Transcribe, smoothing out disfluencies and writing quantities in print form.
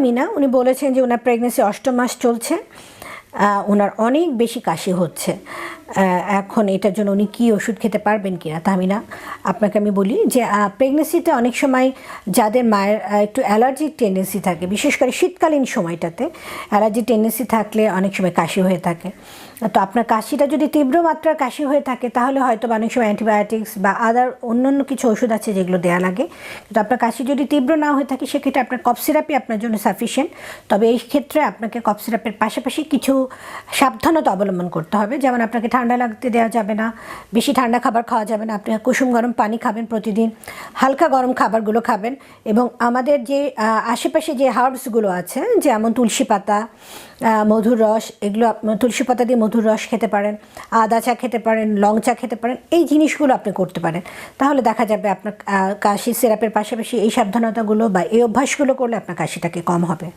তাহমিনা উনি বলেছেন যে ওনার প্রেগনেন্সি 8ম মাস চলছে, ওনার অনেক বেশি কাশি হচ্ছে। এখন এটার জন্য উনি কী ওষুধ খেতে পারবেন কিনা? তাহমিনা, আপনাকে আমি বলি যে প্রেগনেন্সিতে অনেক সময় যাদের মায়ের একটু অ্যালার্জিক টেন্ডেন্সি থাকে, বিশেষ করে শীতকালীন সময়টাতে অ্যালার্জিক টেন্ডেন্সি থাকলে অনেক সময় কাশি হয়ে থাকে। তো আপনার কাশিটা যদি তীব্র মাত্রার কাশি হয়ে থাকে তাহলে হয়তো অনেক সময় অ্যান্টিবায়োটিক্স বা অন্য কিছু ওষুধ আছে যেগুলো দেওয়া লাগে। কিন্তু আপনার কাশি যদি তীব্র না হয়ে থাকে সেক্ষেত্রে আপনার কফ সিরাপই আপনার জন্য সাফিসিয়েন্ট। তবে এই ক্ষেত্রে আপনাকে কফ সিরাপের পাশাপাশি কিছু সাবধানতা অবলম্বন করতে হবে। যেমন আপনাকে ঠান্ডা লাগতে দেওয়া যাবে না, বেশি ঠান্ডা খাবার খাওয়া যাবে না, আপনি কুসুম গরম পানি খাবেন প্রতিদিন, হালকা গরম খাবারগুলো খাবেন। এবং আমাদের যে আশেপাশে যে হার্বসগুলো আছে যেমন তুলসী পাতা, মধুর রস, এগুলো তুলসী পাতা দিয়ে মধুর রস খেতে পারেন, আদা চা খেতে পারেন, লং চা খেতে পারেন, এই জিনিসগুলো আপনি করতে পারেন। তাহলে দেখা যাবে আপনার কাশি সিরাপের পাশাপাশি এই সাবধানতাগুলো বা এই অভ্যাসগুলো করলে আপনার কাশিটাকে কম হবে।